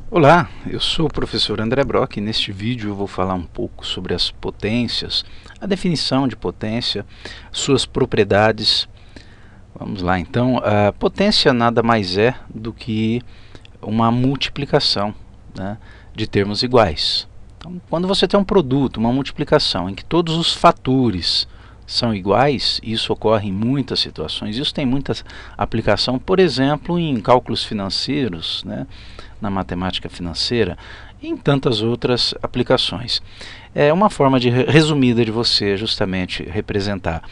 Olá, eu sou o professor André Brock e neste vídeo eu vou falar um pouco sobre as potências, a definição de potência, suas propriedades. Vamos lá, então, a potência nada mais é do que uma multiplicação, né, de termos iguais. Então, quando você tem um produto, uma multiplicação em que todos os fatores são iguais, isso ocorre em muitas situações, isso tem muita aplicação, por exemplo, em cálculos financeiros, né, na matemática financeira e em tantas outras aplicações. É uma forma resumida de você justamente representar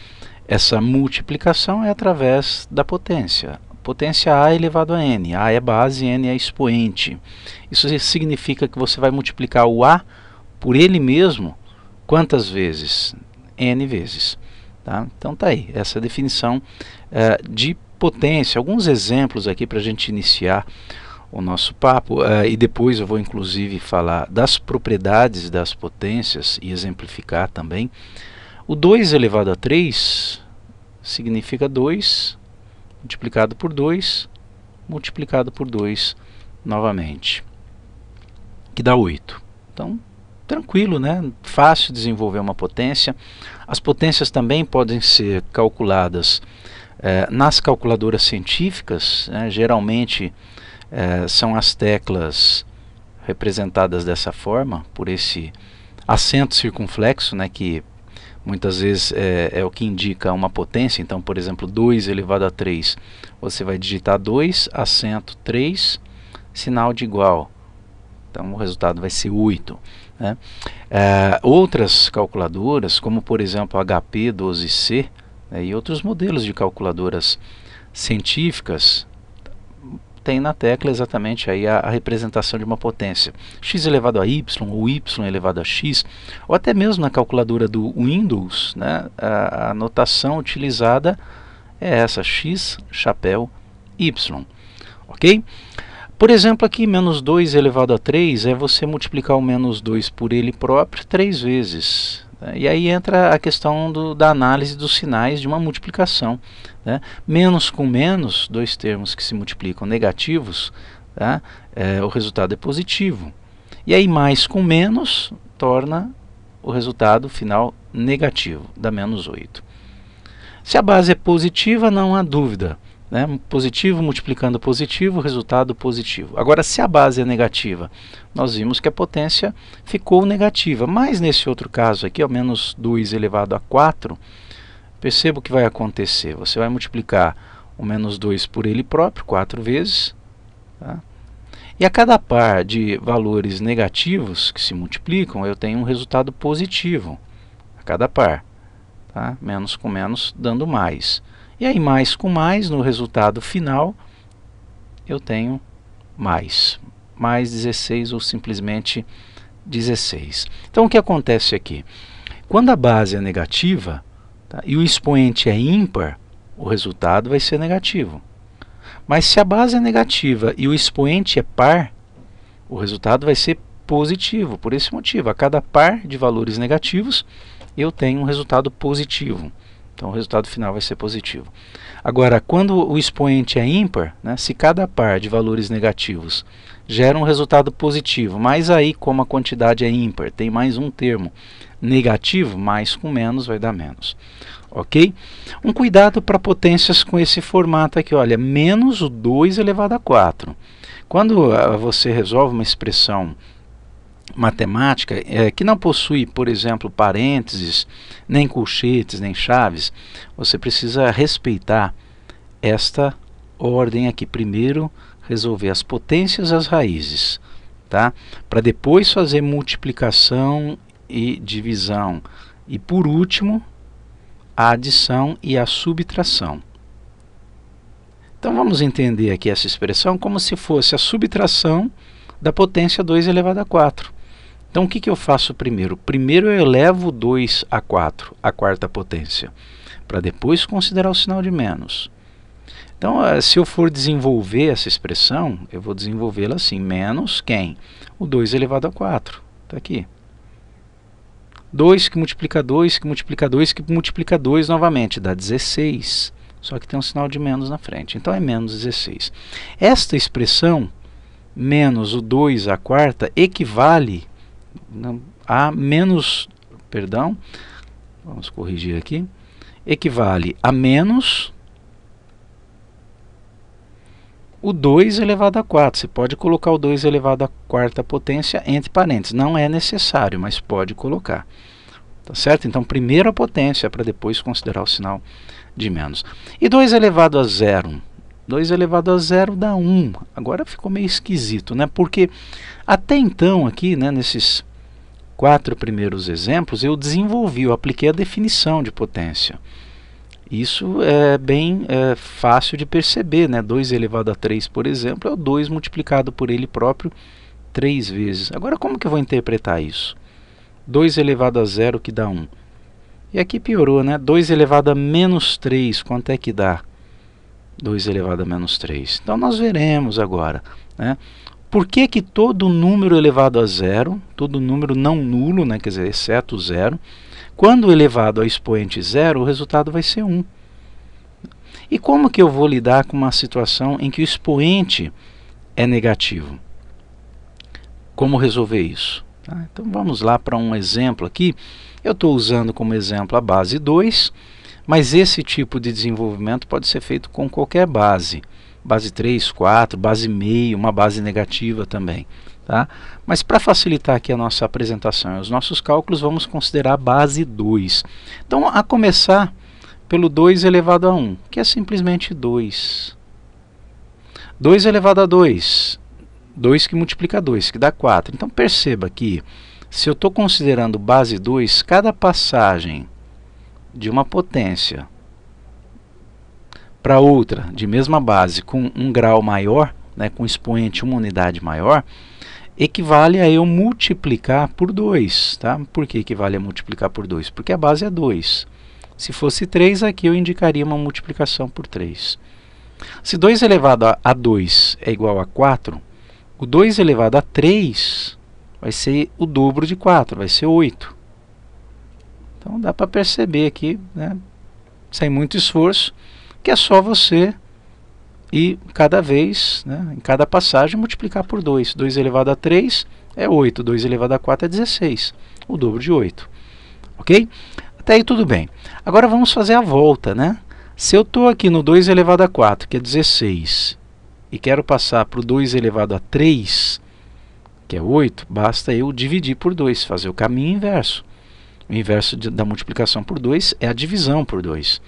essa multiplicação é através da potência. Potência A elevado a n. A é base, n é expoente. Isso significa que você vai multiplicar o A por ele mesmo quantas vezes? N vezes. Tá? Então tá aí, essa definição de potência. Alguns exemplos aqui para a gente iniciar o nosso papo, e depois eu vou inclusive falar das propriedades das potências e exemplificar também. O 2 elevado a 3 significa 2 multiplicado por 2 multiplicado por 2 novamente, que dá 8. Então, tranquilo, né? Fácil desenvolver uma potência. As potências também podem ser calculadas nas calculadoras científicas, né? Geralmente são as teclas representadas dessa forma, por esse acento circunflexo, né, que muitas vezes é o que indica uma potência. Então, por exemplo, 2 elevado a 3, você vai digitar 2, acento 3, sinal de igual. Então, o resultado vai ser 8. Né? Outras calculadoras, como por exemplo HP 12C, né, e outros modelos de calculadoras científicas, tem na tecla exatamente aí a representação de uma potência. X elevado a y, ou y elevado a x, ou até mesmo na calculadora do Windows, né, a notação utilizada é essa, x, chapéu, y. Ok? Por exemplo, aqui, menos 2 elevado a 3 é você multiplicar o menos 2 por ele próprio 3 vezes. E aí entra a questão da análise dos sinais de uma multiplicação. Né? Menos com menos, dois termos que se multiplicam negativos, tá? O resultado é positivo. E aí mais com menos torna o resultado final negativo, dá menos 8. Se a base é positiva, não há dúvida. Né? Positivo multiplicando positivo, resultado positivo. Agora, se a base é negativa, nós vimos que a potência ficou negativa. Mas nesse outro caso aqui, ó, menos 2 elevado a 4, perceba o que vai acontecer. Você vai multiplicar o menos 2 por ele próprio, 4 vezes. Tá? E a cada par de valores negativos que se multiplicam, eu tenho um resultado positivo. A cada par. Tá? Menos com menos, dando mais. E aí, mais com mais, no resultado final, eu tenho mais 16 ou simplesmente 16. Então, o que acontece aqui? Quando a base é negativa, tá, e o expoente é ímpar, o resultado vai ser negativo. Mas se a base é negativa e o expoente é par, o resultado vai ser positivo. Por esse motivo, a cada par de valores negativos, eu tenho um resultado positivo. Então, o resultado final vai ser positivo. Agora, quando o expoente é ímpar, né, se cada par de valores negativos gera um resultado positivo, mas aí, como a quantidade é ímpar, tem mais um termo negativo, mais com menos vai dar menos. Ok? Um cuidado para potências com esse formato aqui, olha, menos o 2 elevado a 4. Quando você resolve uma expressão matemática que não possui, por exemplo, parênteses, nem colchetes, nem chaves, você precisa respeitar esta ordem aqui. Primeiro, resolver as potências e as raízes, tá? Para depois fazer multiplicação e divisão. E por último, a adição e a subtração. Então vamos entender aqui essa expressão como se fosse a subtração da potência 2 elevado a 4. Então, o que eu faço primeiro? Primeiro eu elevo 2 a 4, a quarta potência, para depois considerar o sinal de menos. Então, se eu for desenvolver essa expressão, eu vou desenvolvê-la assim, menos quem? O 2 elevado a 4, está aqui. 2 que multiplica 2, que multiplica 2, que multiplica 2 novamente, dá 16. Só que tem um sinal de menos na frente, então é menos 16. Esta expressão menos o 2 à quarta equivale a menos, perdão, vamos corrigir aqui, equivale a menos o 2 elevado a 4. Você pode colocar o 2 elevado à quarta potência entre parênteses. Não é necessário, mas pode colocar. Tá certo? Então, primeiro a potência, para depois considerar o sinal de menos. E 2 elevado a 0? 2 elevado a 0 dá 1. Agora ficou meio esquisito, né? Porque até então, aqui, né, nesses 4 primeiros exemplos, eu apliquei a definição de potência. Isso é bem fácil de perceber, né? 2 elevado a 3, por exemplo, é o 2 multiplicado por ele próprio 3 vezes. Agora, como que eu vou interpretar isso? 2 elevado a 0 que dá 1. E aqui piorou, né? 2 elevado a menos 3, quanto é que dá? 2 elevado a menos 3. Então, nós veremos agora, né? Por que que todo número elevado a 0, todo número não nulo, né? Quer dizer, exceto 0, quando elevado a expoente 0, o resultado vai ser 1. E como que eu vou lidar com uma situação em que o expoente é negativo? Como resolver isso? Então vamos lá para um exemplo aqui. Eu estou usando como exemplo a base 2, mas esse tipo de desenvolvimento pode ser feito com qualquer base. Base 3, 4, base meio, uma base negativa também. Tá? Mas para facilitar aqui a nossa apresentação e os nossos cálculos, vamos considerar a base 2. Então, a começar pelo 2 elevado a 1, que é simplesmente 2. 2 elevado a 2, 2 que multiplica 2, que dá 4. Então, perceba que, se eu estou considerando base 2, cada passagem de uma potência para outra, de mesma base, com um grau maior, né, com expoente uma unidade maior, equivale a eu multiplicar por 2. Tá? Por que equivale a multiplicar por 2? Porque a base é 2. Se fosse 3, aqui eu indicaria uma multiplicação por 3. Se 2 elevado a 2 é igual a 4, o 2 elevado a 3 vai ser o dobro de 4, vai ser 8. Então dá para perceber aqui, né, sem muito esforço, que é só você ir cada vez, né, em cada passagem, multiplicar por 2. 2 elevado a 3 é 8, 2 elevado a 4 é 16, o dobro de 8. Ok? Até aí tudo bem. Agora vamos fazer a volta, né? Se eu estou aqui no 2 elevado a 4, que é 16, e quero passar para o 2 elevado a 3, que é 8, basta eu dividir por 2, fazer o caminho inverso. O inverso da multiplicação por 2 é a divisão por 2.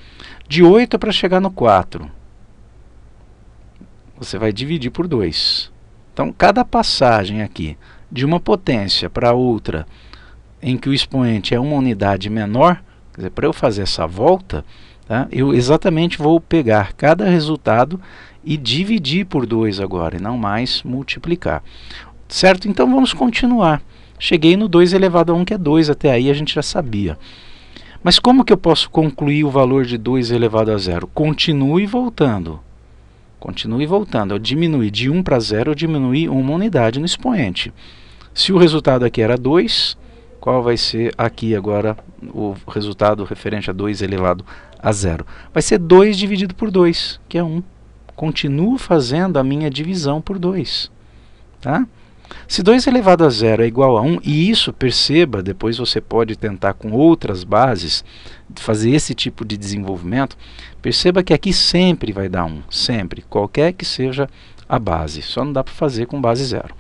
De 8 para chegar no 4, você vai dividir por 2. Então, cada passagem aqui de uma potência para outra, em que o expoente é uma unidade menor, quer dizer, para eu fazer essa volta, tá, eu exatamente vou pegar cada resultado e dividir por 2 agora, e não mais multiplicar. Certo? Então, vamos continuar. Cheguei no 2 elevado a 1, que é 2, até aí a gente já sabia. Mas como que eu posso concluir o valor de 2 elevado a 0? Continue voltando. Continue voltando. Eu diminuí de 1 para 0, eu diminuí uma unidade no expoente. Se o resultado aqui era 2, qual vai ser aqui agora o resultado referente a 2 elevado a 0? Vai ser 2 dividido por 2, que é 1. Continuo fazendo a minha divisão por 2. Tá? Se 2 elevado a 0 é igual a 1, e isso, perceba, depois você pode tentar com outras bases, fazer esse tipo de desenvolvimento, perceba que aqui sempre vai dar 1, sempre, qualquer que seja a base, só não dá para fazer com base 0.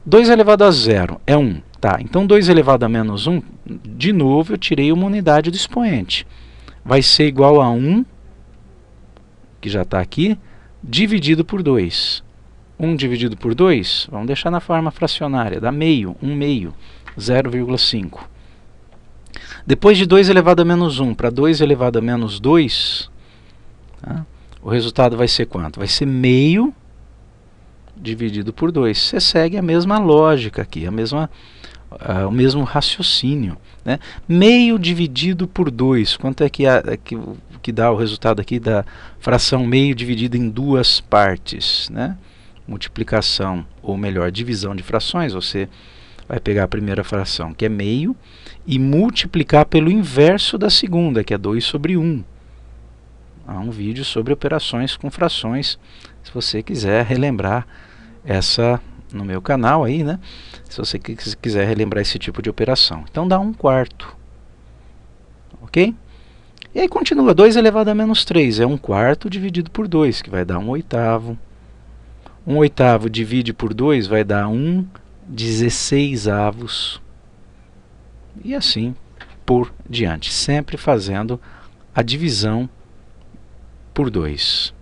2 elevado a 0 é 1, tá, então 2 elevado a menos 1, de novo eu tirei uma unidade do expoente, vai ser igual a 1, que já está aqui, dividido por 2. 1 dividido por 2, vamos deixar na forma fracionária, dá meio, 1 meio, 0,5. Depois de 2 elevado a menos 1 para 2 elevado a menos 2, tá, o resultado vai ser quanto? Vai ser meio dividido por 2. Você segue a mesma lógica aqui, o mesmo raciocínio. Né? Meio dividido por 2, quanto é que dá o resultado aqui da fração meio dividida em duas partes, né? Multiplicação, ou melhor, divisão de frações, você vai pegar a primeira fração, que é meio, e multiplicar pelo inverso da segunda, que é 2 sobre 1. Há um vídeo sobre operações com frações, se você quiser relembrar essa no meu canal aí, né? Se você quiser relembrar esse tipo de operação. Então dá 1/4. Ok? E aí continua, 2 elevado a menos 3 é 1/4 dividido por 2, que vai dar 1/8. 1/8 divide por 2 vai dar 1/16. E assim por diante, sempre fazendo a divisão por 2.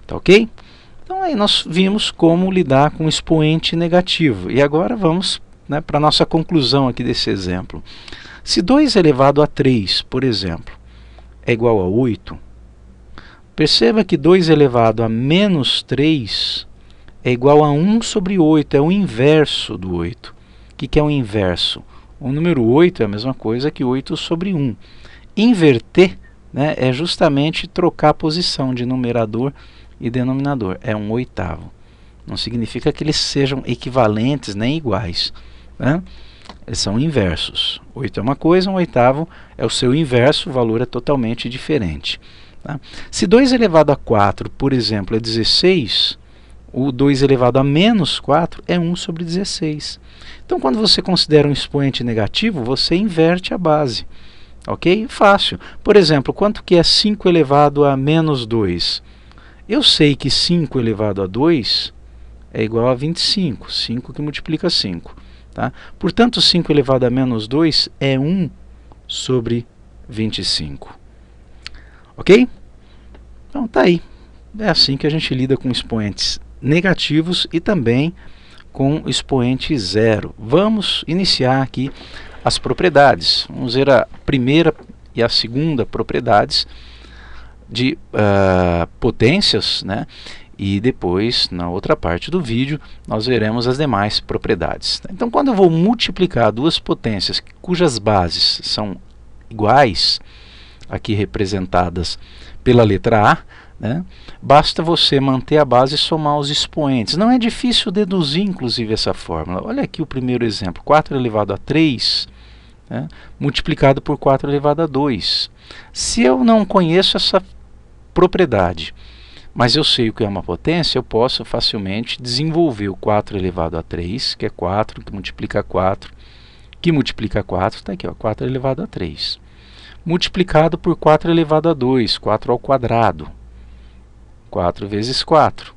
Tá ok? Então aí nós vimos como lidar com o expoente negativo. E agora vamos, né, para a nossa conclusão aqui desse exemplo. Se 2 elevado a 3, por exemplo, é igual a 8, perceba que 2 elevado a menos 3 é igual a 1 sobre 8, é o inverso do 8. O que é o inverso? O número 8 é a mesma coisa que 8 sobre 1. Inverter, né, é justamente trocar a posição de numerador e denominador. É 1/8. Não significa que eles sejam equivalentes nem iguais, né? Eles são inversos. 8 é uma coisa, 1/8 é o seu inverso, o valor é totalmente diferente. Tá? Se 2 elevado a 4, por exemplo, é 16, o 2 elevado a menos 4 é 1 sobre 16. Então, quando você considera um expoente negativo, você inverte a base. Ok? Fácil. Por exemplo, quanto que é 5 elevado a menos 2? Eu sei que 5 elevado a 2 é igual a 25. 5 que multiplica 5. Tá? Portanto, 5 elevado a menos 2 é 1 sobre 25. Ok? Então, tá aí. É assim que a gente lida com expoentes negativos e também com expoente zero. Vamos iniciar aqui as propriedades. Vamos ver a primeira e a segunda propriedades de potências, né? E depois, na outra parte do vídeo, nós veremos as demais propriedades. Então, quando eu vou multiplicar duas potências cujas bases são iguais, aqui representadas pela letra A, né, basta você manter a base e somar os expoentes. Não é difícil deduzir, inclusive, essa fórmula. Olha aqui o primeiro exemplo, 4 elevado a 3, né, multiplicado por 4 elevado a 2. Se eu não conheço essa propriedade, mas eu sei o que é uma potência, eu posso facilmente desenvolver o 4 elevado a 3, que é 4, que multiplica 4, que multiplica 4, está aqui, ó, 4 elevado a 3. Multiplicado por 4 elevado a 2, 4 ao quadrado. 4 vezes 4.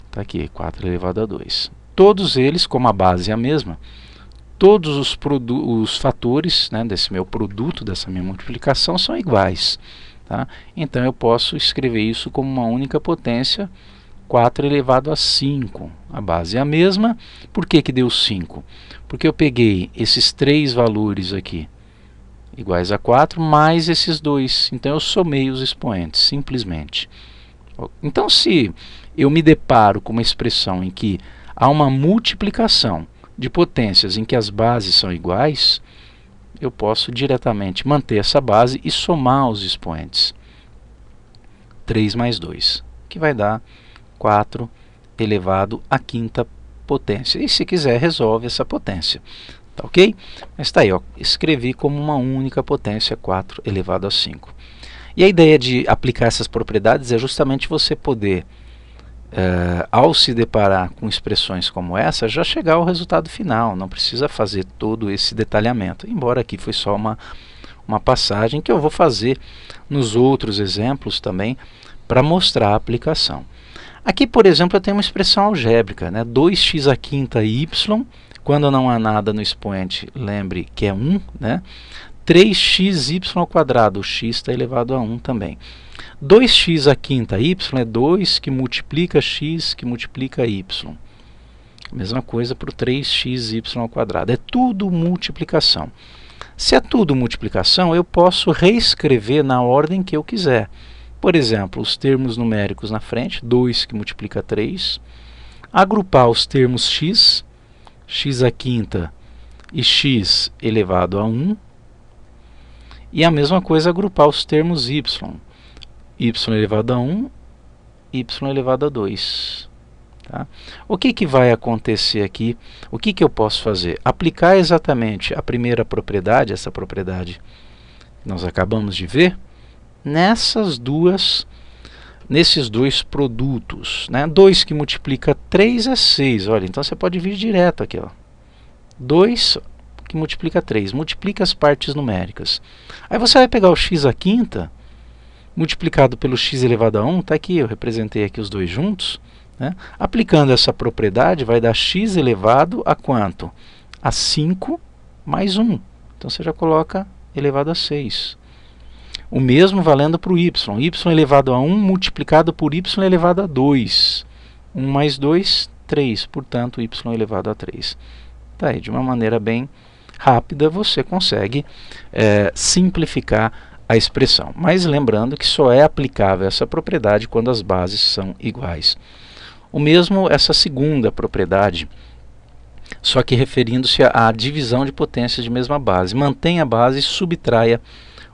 Está aqui, 4 elevado a 2. Todos eles, como a base é a mesma, todos os fatores, né, desse meu produto, dessa minha multiplicação, são iguais. Tá? Então eu posso escrever isso como uma única potência, 4 elevado a 5. A base é a mesma. Por que que deu 5? Porque eu peguei esses três valores aqui, iguais a 4, mais esses dois. Então eu somei os expoentes, simplesmente. Então, se eu me deparo com uma expressão em que há uma multiplicação de potências em que as bases são iguais, eu posso diretamente manter essa base e somar os expoentes. 3 mais 2, que vai dar 4 elevado à quinta potência. E se quiser, resolve essa potência. Tá ok? Mas está aí, ó, escrevi como uma única potência, 4 elevado a 5. E a ideia de aplicar essas propriedades é justamente você poder, ao se deparar com expressões como essa, já chegar ao resultado final. Não precisa fazer todo esse detalhamento, embora aqui foi só uma passagem que eu vou fazer nos outros exemplos também para mostrar a aplicação. Aqui, por exemplo, eu tenho uma expressão algébrica, né? 2x à quinta y, quando não há nada no expoente, lembre que é 1, né? 3xy ao quadrado, o x está elevado a 1 também. 2x à quinta y é 2 que multiplica x que multiplica y. Mesma coisa para o 3xy ao quadrado. É tudo multiplicação. Se é tudo multiplicação, eu posso reescrever na ordem que eu quiser. Por exemplo, os termos numéricos na frente, 2 que multiplica 3. Agrupar os termos x, x à quinta e x elevado a 1. E a mesma coisa agrupar os termos y. Y elevado a 1, y elevado a 2. Tá? O que vai acontecer aqui? O que eu posso fazer? Aplicar exatamente a primeira propriedade, essa propriedade que nós acabamos de ver, nessas duas nesses dois produtos, né? 2 que multiplica 3 é 6, olha, então você pode vir direto aqui, ó. 2 que multiplica 3, multiplica as partes numéricas. Aí você vai pegar o x à quinta, multiplicado pelo x elevado a 1, está aqui, eu representei aqui os dois juntos, né? Aplicando essa propriedade, vai dar x elevado a quanto? A 5 mais 1. Então você já coloca elevado a 6. O mesmo valendo para o y. Y elevado a 1 multiplicado por y elevado a 2. 1 mais 2, 3. Portanto, y elevado a 3. Tá aí, de uma maneira bem rápida, você consegue simplificar a expressão. Mas lembrando que só é aplicável essa propriedade quando as bases são iguais. O mesmo essa segunda propriedade, só que referindo-se à divisão de potências de mesma base. Mantenha a base e subtraia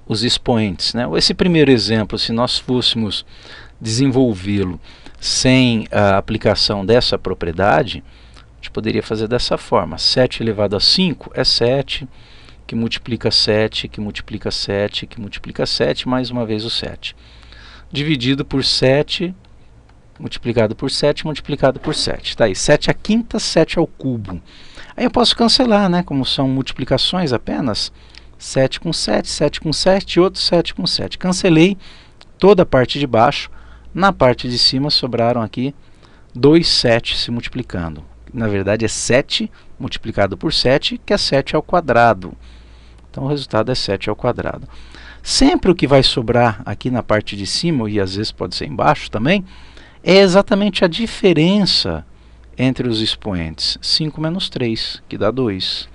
os expoentes, né? Esse primeiro exemplo, se nós fôssemos desenvolvê-lo sem a aplicação dessa propriedade, a gente poderia fazer dessa forma. 7 elevado a 5 é 7, que multiplica 7, que multiplica 7, que multiplica 7, mais uma vez o 7. Dividido por 7, multiplicado por 7, multiplicado por 7. Está aí, 7 à quinta, 7 ao cubo. Aí eu posso cancelar, né? Como são multiplicações apenas, 7 com 7, 7 com 7 e outro 7 com 7. Cancelei toda a parte de baixo. Na parte de cima sobraram aqui 2 7 se multiplicando. Na verdade é 7 multiplicado por 7, que é 7 ao quadrado. Então o resultado é 7 ao quadrado. Sempre o que vai sobrar aqui na parte de cima, e às vezes pode ser embaixo também, é exatamente a diferença entre os expoentes. 5 menos 3, que dá 2.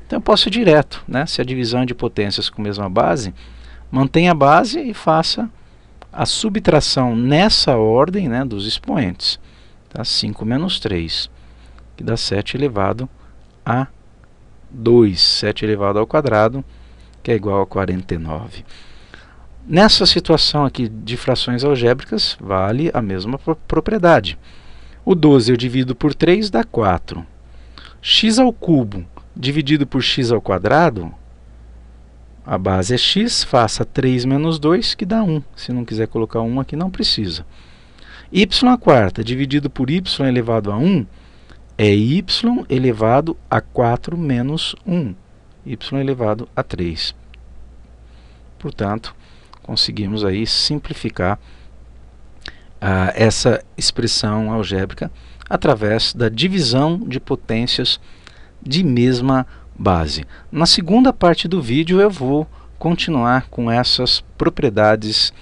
Então eu posso ir direto, né? Se a divisão é de potências com a mesma base, mantenha a base e faça a subtração nessa ordem, né, dos expoentes. Tá? 5 menos 3, que dá 7 elevado a 2. 7 elevado ao quadrado, que é igual a 49. Nessa situação aqui de frações algébricas, vale a mesma propriedade. O 12 eu divido por 3, dá 4. X ao cubo dividido por x ao quadrado, a base é x, faça 3 menos 2, que dá 1. Se não quiser colocar 1 aqui, não precisa. Y à quarta dividido por y elevado a 1 é y elevado a 4 menos 1. Y elevado a 3. Portanto, conseguimos aí simplificar essa expressão algébrica através da divisão de potências de mesma base. Na segunda parte do vídeo eu vou continuar com essas propriedades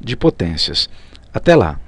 de potências. Até lá!